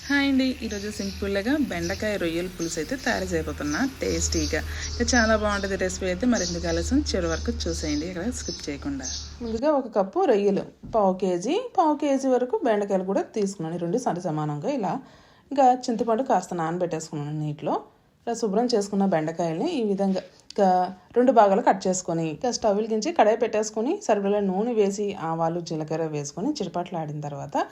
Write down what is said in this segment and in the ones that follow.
Hi అండి, ఈరోజు సింపుల్గా బెండకాయ రొయ్యల పులుసు అయితే తయారు చేయబోతున్నా టేస్టీగా. ఇక చాలా బాగుంటుంది రెసిపీ అయితే. మరింత ఆలస్యం చివరి వరకు చూసేయండి, ఇక్కడ స్కిప్ చేయకుండా. ముందుగా 1 కప్పు రొయ్యలు, పావు కేజీ వరకు బెండకాయలు కూడా తీసుకున్నాను, 2 సరి సమానంగా. ఇలా ఇంకా చింతపండు కాస్త నానబెట్టేసుకున్నాను నీటిలో. ఇలా శుభ్రం చేసుకున్న బెండకాయల్ని ఈ విధంగా ఇంకా 2 భాగాలు కట్ చేసుకొని ఇంకా స్టవ్ వెలిగించి కడాయి పెట్టేసుకొని సరిపడా నూనె వేసి ఆవాలు జీలకర్ర వేసుకొని చిటపట్లు ఆడిన తర్వాత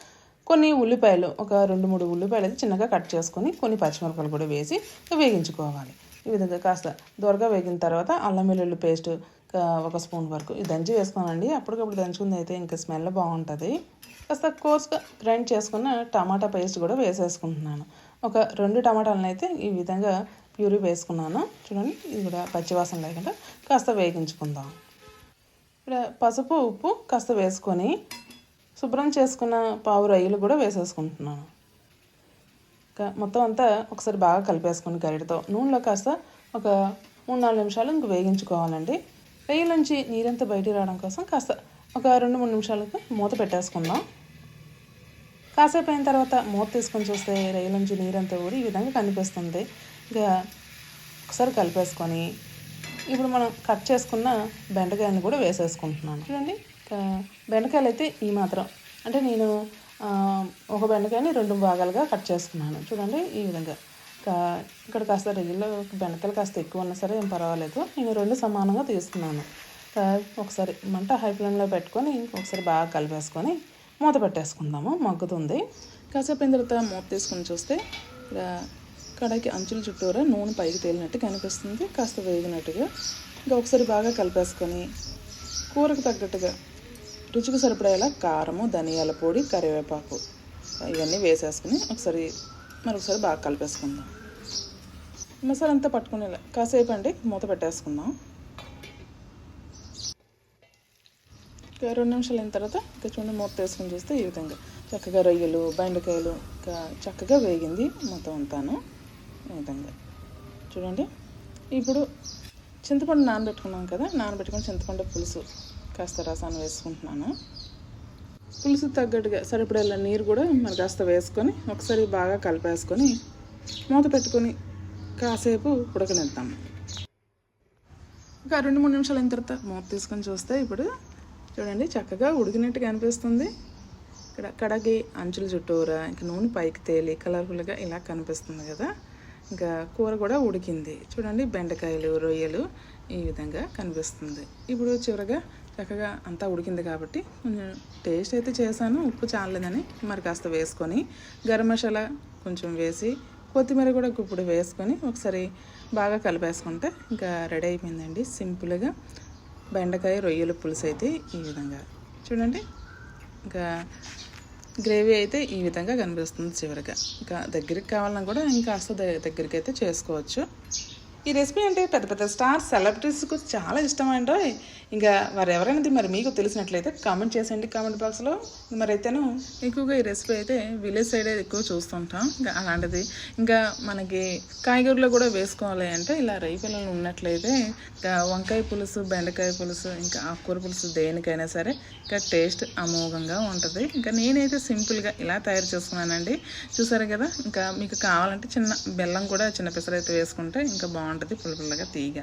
కొన్ని ఉల్లిపాయలు, ఒక 2-3 ఉల్లిపాయలు అయితే చిన్నగా కట్ చేసుకొని కొన్ని పచ్చిమిరపకాయలు కూడా వేసి వేగించుకోవాలి. ఈ విధంగా కాస్త దూరగా వేగిన తర్వాత అల్లం వెల్లుల్లి పేస్ట్ 1 స్పూన్ వరకు ఇది దంచి వేసుకోనండి. అప్పటికప్పుడు దంచుకుంది అయితే ఇంకా స్మెల్ బాగుంటుంది. కాస్త కోర్స్గా గ్రైండ్ చేసుకున్న టమాటా పేస్ట్ కూడా వేసేసుకుంటున్నాను. ఒక 2 టమాటాలను అయితే ఈ విధంగా ప్యూరీ వేసుకున్నాను. చూడండి, ఇది కూడా పచ్చివాసన లేకుండా కాస్త వేగించుకుందాం. ఇక్కడ పసుపు ఉప్పు కాస్త వేసుకొని శుభ్రం చేసుకున్న పావు రొయ్యలు కూడా వేసేసుకుంటున్నాను. మొత్తం అంతా ఒకసారి బాగా కలిపేసుకుని గరిటతో నూనెలో కాస్త ఒక 3-4 నిమిషాలు ఇంక వేగించుకోవాలండి. రొయ్యల నుంచి నీరంతా బయటికి రావడం కోసం కాస్త ఒక 2-3 నిమిషాలకు మూత పెట్టేసుకుందాం. కాసేపు అయిన తర్వాత మూత తీసుకొని చూస్తే రొయ్యల నుంచి నీరంతా కూడా ఈ విధంగా కనిపిస్తుంది. ఇంకా ఒకసారి కలిపేసుకొని ఇప్పుడు మనం కట్ చేసుకున్న బెండకాయని కూడా వేసేసుకుంటున్నాను. చూడండి, బెండకాయలు అయితే ఈ మాత్రం, అంటే నేను ఒక బెండకాయని 2 భాగాలుగా కట్ చేసుకున్నాను. చూడండి, ఈ విధంగా. ఇక్కడ కాస్త రొయ్యలు బెండకాయలు కాస్త ఎక్కువ ఉన్నా సరే ఏం పర్వాలేదు, నేను 2 సమానంగా తీసుకున్నాను. ఒకసారి మంట హై ఫ్లేమ్లో పెట్టుకొని ఒకసారి బాగా కలిపేసుకొని మూత పెట్టేసుకుందాము, మగ్గుతుంది. కాసేపు అయిన తర్వాత మూత తీసుకొని చూస్తే ఇక్కడ కడాయికి అంచుల చుట్టూరా నూనె పైకి తేలినట్టు కనిపిస్తుంది, కాస్త వేగినట్టుగా. ఇంకా ఒకసారి బాగా కలిపేసుకొని కూరకు తగ్గట్టుగా రుచికి సరిపడేలా కారము, ధనియాల పొడి, కరివేపాకు ఇవన్నీ వేసేసుకుని మరొకసారి బాగా కలిపేసుకుందాం. మసాలా అంతా పట్టుకునేలా కాసేపు అండి మూత పెట్టేసుకుందాం. 2 నిమిషాలు అయిన తర్వాత ఇంకా చూడండి, మూత వేసుకొని చూస్తే ఈ విధంగా చక్కగా రొయ్యలు బెండకాయలు ఇంకా చక్కగా వేగింది మొత్తం అంతాను. ఈ విధంగా చూడండి. ఇప్పుడు చింతపండు నానబెట్టుకున్నాం కదా, నానబెట్టుకుని చింతపండు పులుసు కాస్త రసాన్ని వేసుకుంటున్నాను. పులుసు తగ్గట్టుగా సరిపడేలా నీరు కూడా మరి కాస్త వేసుకొని ఒకసారి బాగా కలిపేసుకొని మూత పెట్టుకొని కాసేపు ఉడకనిద్దాము. ఇంకా 2-3 నిమిషాలు అయిన తర్వాత మూత తీసుకొని చూస్తే ఇప్పుడు చూడండి చక్కగా ఉడికినట్టుగా అనిపిస్తుంది. ఇక్కడ కడాయి అంచుల చుట్టూరా ఇంకా నూనె పైకి తేలి కలర్ఫుల్గా ఇలా కనిపిస్తుంది కదా. ఇంకా కూర కూడా ఉడికింది. చూడండి, బెండకాయలు రొయ్యలు ఈ విధంగా కనిపిస్తుంది. ఇప్పుడు చివరగా చక్కగా అంతా ఉడికింది కాబట్టి కొంచెం టేస్ట్ అయితే చేశాను, ఉప్పు చాలేదని మరి కాస్త వేసుకొని గరం మసాలా కొంచెం వేసి కొత్తిమీర కూడా ఇప్పుడు వేసుకొని ఒకసారి బాగా కలిపేసుకుంటే ఇంకా రెడీ అయిపోయిందండి సింపుల్గా బెండకాయ రొయ్యల పులుసు అయితే. ఈ విధంగా చూడండి, ఇంకా గ్రేవీ అయితే ఈ విధంగా కనిపిస్తుంది చివరిగా. ఇంకా దగ్గరికి కావాలన్నా కూడా ఇంకా దగ్గరికి అయితే చేసుకోవచ్చు. ఈ రెసిపీ అంటే పెద్ద పెద్ద స్టార్ సెలబ్రిటీస్కు చాలా ఇష్టమండో. ఇంకా వారు ఎవరైనా మరి మీకు తెలిసినట్లయితే కామెంట్ చేసేయండి కామెంట్ బాక్స్లో. మరి అయితేను ఎక్కువగా ఈ రెసిపీ అయితే విలేజ్ సైడ్ ఎక్కువ చూస్తుంటాం. ఇంకా అలాంటిది ఇంకా మనకి కాయగూరలో కూడా వేసుకోవాలి అంటే ఇలా రొయ్య పిల్లలు ఉన్నట్లయితే ఇంకా వంకాయ పులుసు, బెండకాయ పులుసు, ఇంకా ఆకుకూర పులుసు దేనికైనా సరే ఇంకా టేస్ట్ అమోఘంగా ఉంటుంది. ఇంకా నేనైతే సింపుల్గా ఇలా తయారు చేసుకున్నానండి. చూసారు కదా. ఇంకా మీకు కావాలంటే చిన్న బెల్లం కూడా చిన్న పిసర అయితే వేసుకుంటే ఇంకా బాగుంటుంది, పుల్లపుల్లగా తీగ.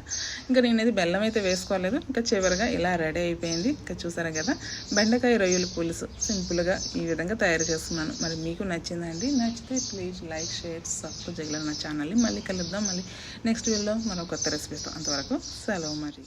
ఇంకా నేనైతే బెల్లం అయితే వేసుకోలేదు. ఇంకా చివరిగా ఇలా రెడీ అయిపోయింది. ఇంకా చూసారు కదా, బెండకాయ రొయ్యల పులుసు సింపుల్గా ఈ విధంగా తయారు చేస్తున్నాను. మరి మీకు నచ్చిందండి? నచ్చితే ప్లీజ్ లైక్, షేర్, సబ్స్క్రైబ్ చేయగలరు నా ఛానల్ని. మళ్ళీ కలుద్దాం మళ్ళీ నెక్స్ట్ వీడియోలో మరో కొత్త రెసిపీతో. అంతవరకు సెలవు మరి.